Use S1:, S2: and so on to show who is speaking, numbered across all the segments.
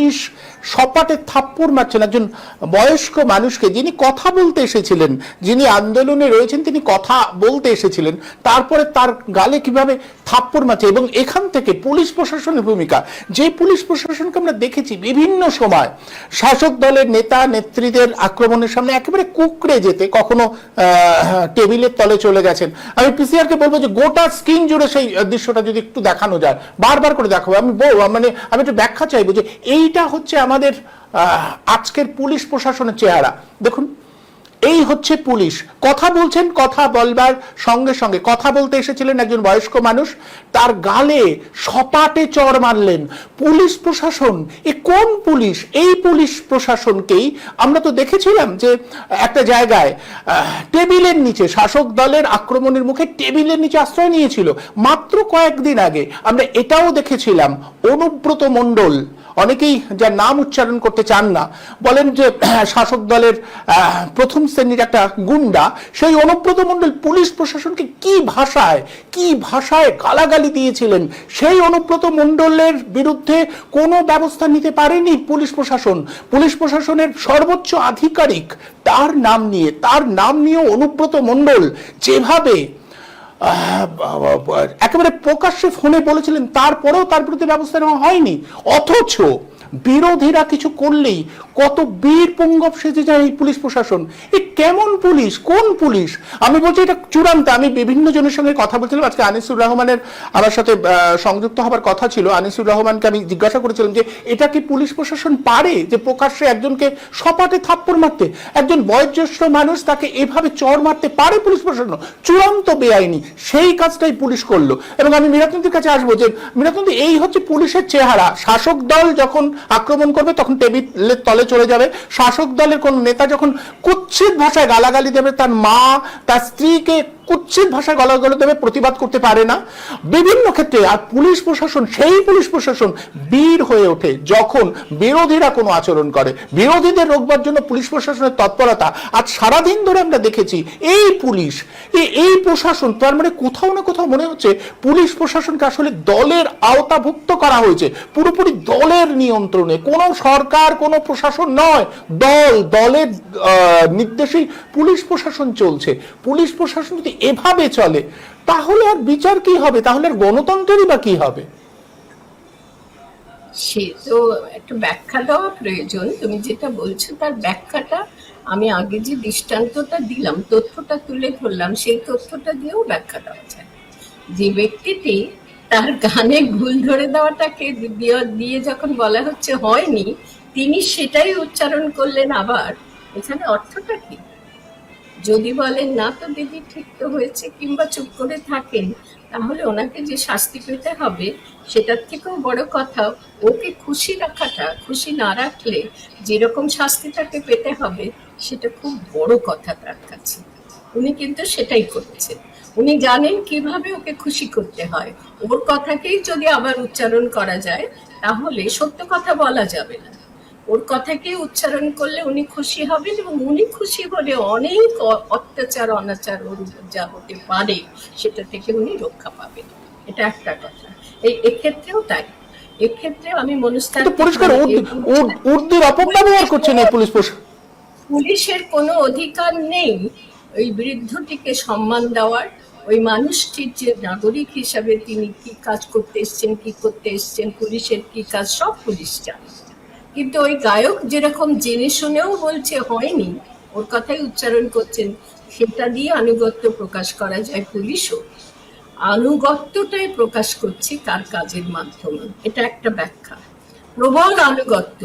S1: Police সপাটে থাপ্পড় মারছেন একজন বয়স্ক মানুষকে, যিনি কথা বলতে এসেছিলেন, যিনি আন্দোলনে রয়েছেন, তিনি কথা বলতে এসেছিলেন, তারপরে তার গালে কিভাবে থাপ্পড় মারছে। এবং এখান থেকে পুলিশ প্রশাসনের ভূমিকা, যে পুলিশ প্রশাসনকে আমরা দেখেছি বিভিন্ন সময় শাসক দলের নেতা নেত্রীদের আক্রমণের সামনে একেবারে কুকড়ে যেতে, কখনো টেবিলের তলে চলে গেছেন। আমি পিসিআরকে বলবো যে গোটা স্ক্রিন জুড়ে সেই দৃশ্যটা যদি একটু দেখানো যায়, বারবার করে দেখাবো। আমি একটু ব্যাখ্যা চাইবো যে এইটা হচ্ছে আমাদের আজকের পুলিশ প্রশাসনের চেহারা। দেখুন, এই হচ্ছে পুলিশ, কথা বলছেন, কথা বলবার সঙ্গে সঙ্গে কথা বলতে এসেছিলেন একজন বয়স্ক মানুষ, তার গালে সপাটে চড় মারলেন। পুলিশ প্রশাসন, এ কোন পুলিশ? এই পুলিশ প্রশাসনকেই আমরা তো দেখেছিলাম যে একটা জায়গায় টেবিলের নিচে, শাসক দলের আক্রমণের মুখে টেবিলের নিচে আশ্রয় নিয়েছিল। মাত্র কয়েকদিন আগে আমরা এটাও দেখেছিলাম, অনুব্রত মণ্ডল, অনেকেই যার নাম উচ্চারণ করতে চান না, বলেন যে শাসক দলের প্রথম শ্রেণীর একটা গুন্ডা, সেই অনুব্রত মণ্ডল পুলিশ প্রশাসনকে কি ভাষায় গালাগালি দিয়েছিলেন। সেই অনুব্রত মণ্ডলের বিরুদ্ধে কোনো ব্যবস্থা নিতে পারেনি পুলিশ প্রশাসন। পুলিশ প্রশাসনের সর্বোচ্চ আধিকারিক, তার নাম নিয়ে অনুব্রত মণ্ডল যেভাবে একেবারে প্রকাশ্যে ফোনে বলেছিলেন, তারপরেও তার বিরুদ্ধে ব্যবস্থা নেওয়া হয়নি। অথচ বিরোধীরা কিছু করলেই কত বীর পুঙ্গব সেজে যায় এই পুলিশ প্রশাসন। এ কেমন পুলিশ? কোন পুলিশ? আমি বলছি এটা চূড়ান্ত। আমি বিভিন্ন জনের সঙ্গে কথা বলছিলাম, আজকে আনিসুর রহমানের আমার সাথে সংযুক্ত হবার কথা ছিল। আনিসুর রহমানকে আমি জিজ্ঞাসা করেছিলাম যে এটা কি পুলিশ প্রশাসন পারে যে প্রকাশ্যে একজনকে সপাটে থাপ্পড় মারতে? একজন বয়োজ্যেষ্ঠ মানুষ, তাকে এভাবে চড় মারতে পারে পুলিশ প্রশাসন? চূড়ান্ত বেআইনি সেই কাজটাই পুলিশ করলো। এবং আমি মীরাতন্তির কাছে আসবো যে মীরাতন্তি, এই হচ্ছে পুলিশের চেহারা। শাসক দল যখন আক্রমণ করবে তখন টেবিলের তলে চলে যাবে। শাসক দলের কোন নেতা যখন কুৎসিত ভাষায় গালাগালি দেবে, তার মা তার স্ত্রীকে কুৎসিত ভাষায় গালাগালি দেবে, প্রতিবাদ করতে পারে না বিভিন্ন ক্ষেত্রে। আর পুলিশ প্রশাসন, সেই পুলিশ প্রশাসন বীর হয়ে ওঠে যখন বিরোধীরা কোনো আচরণ করে। বিরোধীদের রোকবার জন্য পুলিশ প্রশাসনের তৎপরতা আজ সারাদিন ধরে আমরা দেখেছি। এই পুলিশ, এই প্রশাসন, তার মানে কোথাও না কোথাও মনে হচ্ছে পুলিশ প্রশাসনকে আসলে দলের আওতাভুক্ত করা হয়েছে, পুরোপুরি দলের নিয়ন্ত্রণে। কোনো সরকার, কোনো প্রশাসন নয়, দলের নির্দেশেই পুলিশ প্রশাসন চলছে। পুলিশ প্রশাসন যদি এভাবে চলে তাহলে আর বিচার কি হবে? তাহলে আর গণতন্ত্রেরই বা কি হবে?
S2: সে তো একটা ব্যাখ্যা দেওয়া প্রয়োজন। তুমি যেটা বলছো তার ব্যাখ্যাটা আমি আগে যে দৃষ্টান্তটা দিলাম, তথ্যটা তুলে ধরলাম, সেই তথ্যটা দিয়েও ব্যাখ্যা দেওয়া যায়। যে ব্যক্তিটি তার গানে ভুল ধরে দেওয়াটাকে দিয়ে যখন বলা হচ্ছে হয়নি, তিনি সেটাই উচ্চারণ করলেন আবার। এখানে অর্থটা কি? যদি বলেন না তো দিদি ঠিক তো হয়েছে, কিংবা চুপ করে থাকেন, তাহলে ওনাকে যে শাস্তি পেতে হবে সেটার থেকেও বড় কথা ওকে খুশি রাখাটা। খুশি না রাখলে যেরকম শাস্তি তাকে পেতে হবে সেটা খুব বড় কথা তার কাছে। উনি কিন্তু সেটাই করেছেন। উনি জানেন কিভাবে ওকে খুশি করতে হয়। ওর কথাকেই যদি আবার উচ্চারণ করা যায় তাহলে সত্য কথা বলা যাবে না। ওর কথাকে উচ্চারণ করলে উনি খুশি হবেন, এবং উনি খুশি হলে অনেক অত্যাচার অনাচার ওর উপর যা হতে পারে সেটা থেকে উনি রক্ষা পাবেন। এটা একটা কথা। এক্ষেত্রেও তাই। এক্ষেত্রে আমি পুলিশের কোনো অধিকার নেই ওই বৃদ্ধটিকে সম্মান দেওয়ার। ওই মানুষটির যে নাগরিক হিসাবে তিনি কি কাজ করতে এসছেন, পুলিশের কি কাজ, সব পুলিশ জানে। কিন্তু ওই গায়ক যেরকম জেনে শুনেও বলছে হয়নি, ওর কথাই উচ্চারণ করছেন, সেটা দিয়ে আনুগত্য প্রকাশ করা যায়। পুলিশও আনুগত্যটাই প্রকাশ করছে তার কাজের মাধ্যমে। এটা একটা ব্যাখ্যা। প্রবল আনুগত্য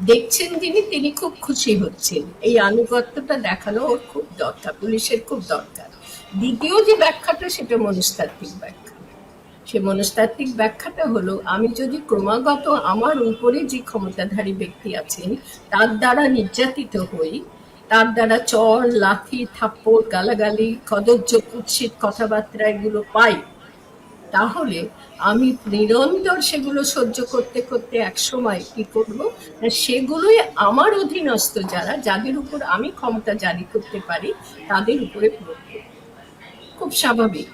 S2: দেখছেন তিনি খুব খুশি হচ্ছেন, এই আনুগত্যটা দেখানো ওর খুব দরকার, পুলিশের খুব দরকার। দ্বিতীয় যে ব্যাখ্যাটা সেটা মনস্তাত্ত্বিক ব্যাখ্যা। সে মনস্তাত্ত্বিক ব্যাখ্যাটা হলো, আমি যদি ক্রমাগত আমার উপরে যে ক্ষমতাধারী ব্যক্তি আছেন তার দ্বারা নির্যাতিত হই, তার দ্বারা চর লাথি থাপ্পড় গালাগালি কদর্য কুৎসিত কথাবার্তা এগুলো পাই, তাহলে আমি নিরন্তর সেগুলো সহ্য করতে করতে এক সময় কি করব, সেগুলোই আমার অধীনস্থ যাদের উপর আমি ক্ষমতা জারি করতে পারি তাদের উপরে প্রয়োগ করব। খুব স্বাভাবিক।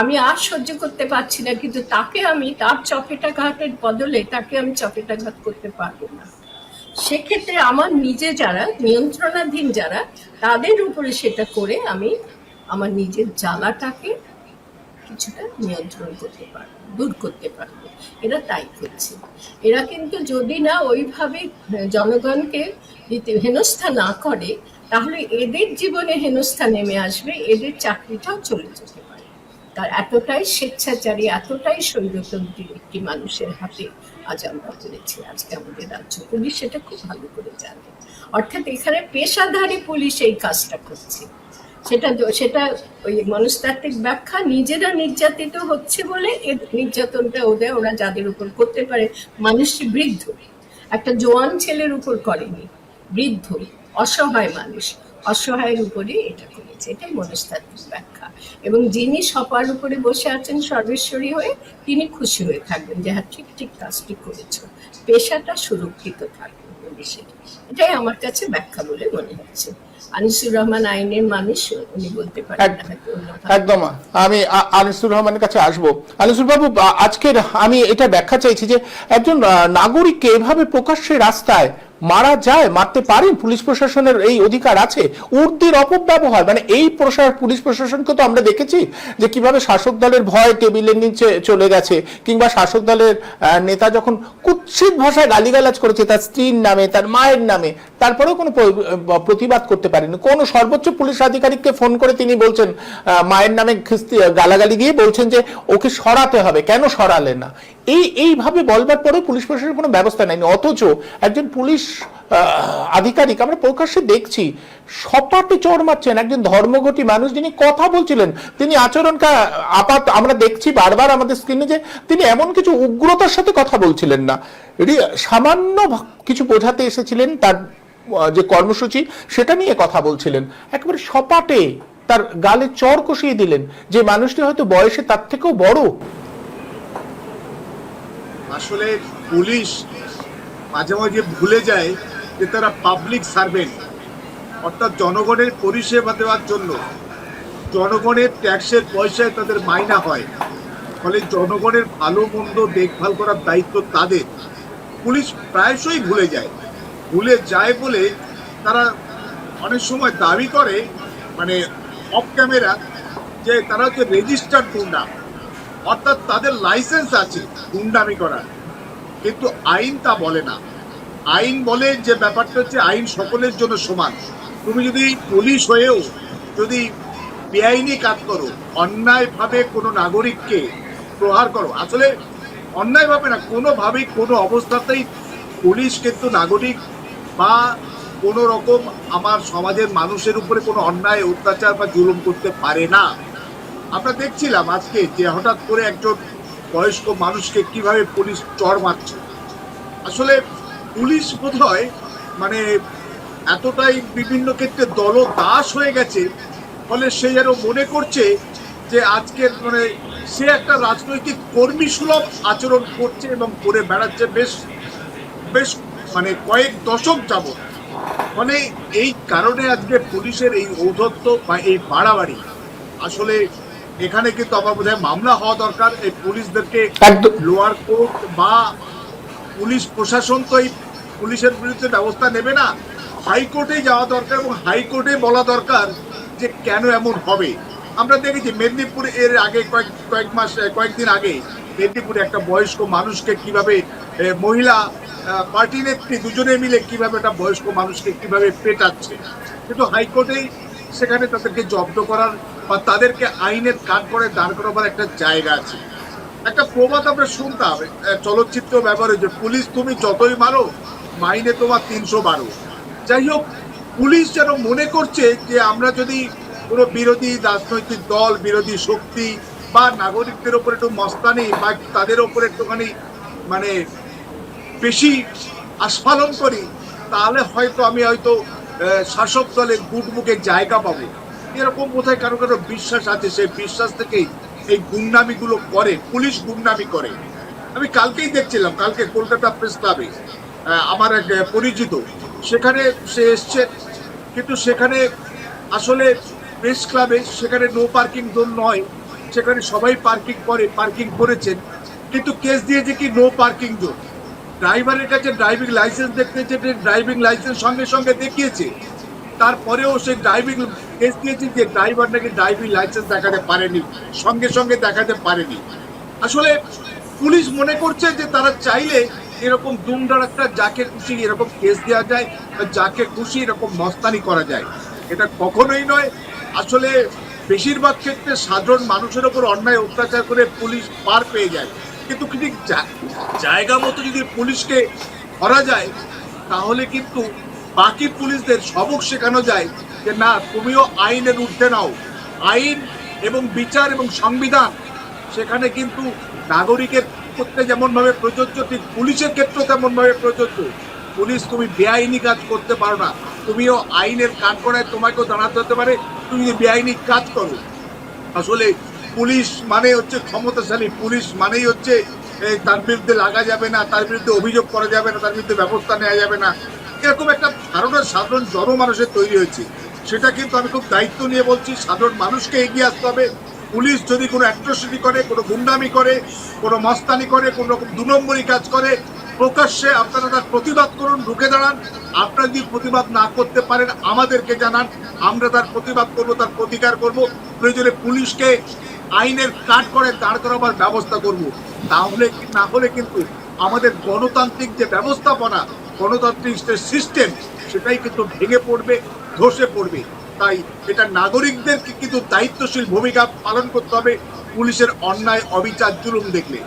S2: আমি আর সহ্য করতে পারছি না, কিন্তু তাকে আমি তার চপেটাঘাতের বদলে তাকে আমি চপেটাঘাত করতে পারবো না। সেক্ষেত্রে আমার নিজে যারা নিয়ন্ত্রণাধীন যারা, তাদের উপরে সেটা করে আমি আমার নিজের জ্বালাটাকে কিছুটা নিয়ন্ত্রণ করতে পারবো, দূর করতে পারবো। এরা তাই করছে। এরা কিন্তু যদি না ওইভাবে জনগণকে হেনস্থা না করে, তাহলে এদের জীবনে হেনস্থা নেমে আসবে, এদের চাকরিটাও চলে যেতে পারে। তার এতটাই স্বেচ্ছাচারী, এতটাই স্বৈরতন্ত্রী একটি মানুষের হাতে আজ আমরা পড়েছি। আজকে আমাদের রাজ্য পুলিশ সেটা খুব ভালো করে জানে। অর্থাৎ এখানে পেশাধারী পুলিশ এই কাজটা করছে। সেটা সেটা ওই মনস্তাত্ত্বিক ব্যাখ্যা, নিজেরা নির্যাতিত হচ্ছে বলে এর নির্যাতনটা ওরা যাদের উপর করতে পারে। মানুষটি বৃদ্ধ, একটা জোয়ান ছেলের উপর করেনি, বৃদ্ধ অসহায় মানুষ, অসহায়ের উপরে এটা করেছে। এটাই মনস্তাত্ত্বিক ব্যাখ্যা। এবং যিনি সবার উপরে বসে আছেন সর্বেশ্বরী হয়ে, তিনি খুশি হয়ে থাকবেন যে হ্যাঁ ঠিক ঠিক কাজটি করেছ, পেশাটা সুরক্ষিত থাকবে পুলিশের। এটাই আমার কাছে ব্যাখ্যা বলে মনে হচ্ছে। আনিসুর রহমান আইনের মানুষ, উনি বলতে পারেন না হয়তো অন্যভাবে।
S1: একদম। আমি আনিসুর রহমানের কাছে আসবো। আনিসুর বাবু, আজকের আমি এটা ব্যাখ্যা চাইছি যে একজন নাগরিককে এভাবে প্রকাশ্যে রাস্তায় মারা যায়, মারতে পারেন? পুলিশ প্রশাসনের এই অধিকার আছে? উর্দির অপব্যবহার, মানে এই পুলিশ প্রশাসনকে তো আমরা দেখেছি যে কিভাবে শাসক দলের ভয় টেবিলের নিচে চলে গেছে, কিংবা শাসক দলের নেতা যখন কুৎসিত ভাষায় গালিগালাজ করেছে তার স্ত্রীর নামে, তার মায়ের নামে, তারপরেও কোনো প্রতিবাদ করতে পারেনি। কোন সর্বোচ্চ পুলিশ আধিকারিককে ফোন করে তিনি বলছেন, মায়ের নামে গালাগালি দিয়ে বলছেন যে ওকে সরাতে হবে, কেন সরালে না? এইভাবে বলবার পরে পুলিশ প্রশাসনের কোনো ব্যবস্থা নেয়নি। অথচ একজন পুলিশ আধিকারিক আমরা প্রকাশ্যে দেখছি সপাটে চড় মারছেন একজন ধর্মঘটী মানুষ, যিনি কথা বলছিলেন, তিনি আচরণটা আমরা দেখছি বারবার আমাদের স্ক্রিনে যে তিনি এমন কিছু উগ্রতার সাথে কথা বলছিলেন না, সামান্য কিছু বোঝাতে এসেছিলেন, তার যে কর্মসূচি সেটা নিয়ে কথা বলছিলেন, একেবারে সপাটে তার গালে চড় কষিয়ে দিলেন, যে মানুষটি হয়তো বয়সে তার থেকেও বড়।
S3: আসলে পুলিশ মাঝে মাঝে ভুলে যায় যে তারা পাবলিক সার্ভেন্ট, অর্থাৎ জনগণের পরিষেবা দেওয়ার জন্য জনগণের ট্যাক্সের পয়সায় তাদের মাইনা হয়, ফলে জনগণের ভালো মন্দ দেখভাল করার দায়িত্ব তাদের। পুলিশ প্রায়শই ভুলে যায় বলে তারা অনেক সময় দাবি করে, মানে অফ ক্যামেরা, যে তারা হচ্ছে রেজিস্টার্ড গুন্ডা, অর্থাৎ তাদের লাইসেন্স আছে গুন্ডামি করার। কিন্তু আইন তা বলে না। আইন বলে যে ব্যাপারটা হচ্ছে আইন সকলের জন্য সমান। তুমি যদি পুলিশ হয়েও যদি বেআইনি কাজ করো, অন্যায়ভাবে কোনো নাগরিককে প্রহার করো, আসলে অন্যায়ভাবে না, কোনোভাবেই কোনো অবস্থাতেই পুলিশ কিন্তু নাগরিক বা কোনো রকম আমার সমাজের মানুষের উপরে কোনো অন্যায় অত্যাচার বা জুলুম করতে পারে না। আমরা দেখছিলাম আজকে যে হঠাৎ করে একজন বয়স্ক মানুষকে কিভাবে পুলিশ চড় মারছে। আসলে পুলিশ বোধহয় মানে এতটাই বিভিন্ন ক্ষেত্রে দলদাস হয়ে গেছে, ফলে সে যেন মনে করছে যে আজকের মানে সে একটা রাজনৈতিক কর্মী সুলভ আচরণ করছে এবং করে বেড়াচ্ছে বেশ বেশ মানে কয়েক দশক যাবত। মানে এই কারণে আজকে পুলিশের এই ঔদ্ধত্য বা এই বাড়াবাড়ি, আসলে এখানে কিন্তু আমার বোধ হয় মামলা হওয়া দরকার। এই পুলিশদেরকে লোয়ার কোর্ট বা পুলিশ প্রশাসন তো এই পুলিশের বিরুদ্ধে ব্যবস্থা নেবে না, হাইকোর্টে যাওয়া দরকার এবং হাইকোর্টে বলা দরকার যে কেন এমন হবে। আমরা দেখেছি মেদিনীপুরে এর আগে কয়েকদিন আগে মেদিনীপুরে একটা বয়স্ক মানুষকে কিভাবে মহিলা পার্টি নেত্রী দুজনে মিলে কিভাবে একটা বয়স্ক মানুষকে কিভাবে পেটাচ্ছে, কিন্তু হাইকোর্টেই সেখানে তাদেরকে জব্দ করার বা তাদেরকে আইনের কাঠ করে দাঁড় করাবার একটা জায়গা আছে। একটা প্রবাদ আমরা শুনতাম চলচ্চিত্র ব্যবহারে, যে পুলিশ তুমি যতই মারো মাইনে তোমার 312। যাই হোক, পুলিশ যেন মনে করছে যে আমরা যদি কোনো বিরোধী রাজনৈতিক দল, বিরোধী শক্তি বা নাগরিকদের ওপর একটু মস্তানি বা তাদের ওপর একটুখানি মানে বেশি আস্ফালন করি, তাহলে হয়তো আমি শাসক দলের গুড বুকে জায়গা পাবো, এরকম বোধহয় কারো কারো বিশ্বাস আছে। সেই বিশ্বাস থেকেই এই গুন্ডামিগুলো করে, পুলিশ গুন্ডামি করে। আমি কালকেই দেখছিলাম, কালকে কলকাতা প্রেস ক্লাবে আমার এক পরিচিত, সেখানে সে এসছে, কিন্তু সেখানে আসলে প্রেস ক্লাবে সেখানে নো পার্কিং জোন নয়, সেখানে সবাই পার্কিং করেছেন, কিন্তু কেস দিয়েছে কি নো পার্কিং জোন। ড্রাইভারের কাছে ড্রাইভিং লাইসেন্স দেখতে চেয়েছে, ড্রাইভিং লাইসেন্স সঙ্গে সঙ্গে দেখিয়েছে, তারপরেও সে ড্রাইভিং কেস দিয়েছে যে ড্রাইভার নাকি ড্রাইভিং লাইসেন্স দেখাতে পারেনি, সঙ্গে সঙ্গে দেখাতে পারেনি। আসলে পুলিশ মনে করছে যে তারা চাইলে এরকম দুমদারাক্কা যাকে খুশি এরকম কেস দেওয়া যায়, যাকে খুশি এরকম মস্তানি করা যায়। এটা কখনোই নয়। আসলে বেশিরভাগ ক্ষেত্রে সাধারণ মানুষের ওপর অন্যায় অত্যাচার করে পুলিশ পার পেয়ে যায়, কিন্তু ঠিক জায়গা মতো যদি পুলিশকে ধরা যায় তাহলে কিন্তু বাকি পুলিশদের সবক শেখানো যায় যে না, তুমিও আইনের ঊর্ধ্বে নাও। আইন এবং বিচার এবং সংবিধান সেখানে কিন্তু নাগরিকের ক্ষেত্রে যেমন ভাবে প্রযোজ্য, ঠিক পুলিশের ক্ষেত্রেও তেমন ভাবে প্রযোজ্য। পুলিশ, তুমি বেআইনি কাজ করতে পারো না, তুমিও আইনের কাঠগড়ায় তোমাকেও দাঁড়াতে হতে পারে তুমি যদি বেআইনি কাজ করো। আসলে পুলিশ মানে হচ্ছে ক্ষমতাশালী, পুলিশ মানেই হচ্ছে তার বিরুদ্ধে লাগা যাবে না, তার বিরুদ্ধে অভিযোগ করা যাবে না, তার বিরুদ্ধে ব্যবস্থা নেওয়া যাবে না, এরকম একটা ধারণা সাধারণ জনমানুষের তৈরি হয়েছে। সেটা কিন্তু আমি খুব দায়িত্ব নিয়ে বলছি, সাধারণ মানুষকে এগিয়ে আসতে হবে। পুলিশ যদি কোনো অ্যাট্রোসিটি করে, কোনো গুন্ডামি করে, কোনো মস্তানি করে, কোনো রকম 2 নম্বরী কাজ করে, প্রকাশ্যে আপনারা তার প্রতিবাদ করুন, রুখে দাঁড়ান। আপনারা যদি প্রতিবাদ না করতে পারেন আমাদেরকে জানান, আমরা তার প্রতিবাদ করব, তার প্রতিকার করব, প্রয়োজনে পুলিশকে আইনের কাঠগড়ায় দাঁড় করাবার ব্যবস্থা করব। তাহলে না হলে কিন্তু আমাদের গণতান্ত্রিক যে ব্যবস্থাপনা, গণতান্ত্রিক সিস্টেম, সেটাই কিন্তু ভেঙে পড়বে, ধসে পড়বে। তাই এটা নাগরিকদেরকে কিন্তু দায়িত্বশীল ভূমিকা পালন করতে হবে পুলিশের অন্যায় অবিচার জুলুম দেখলে।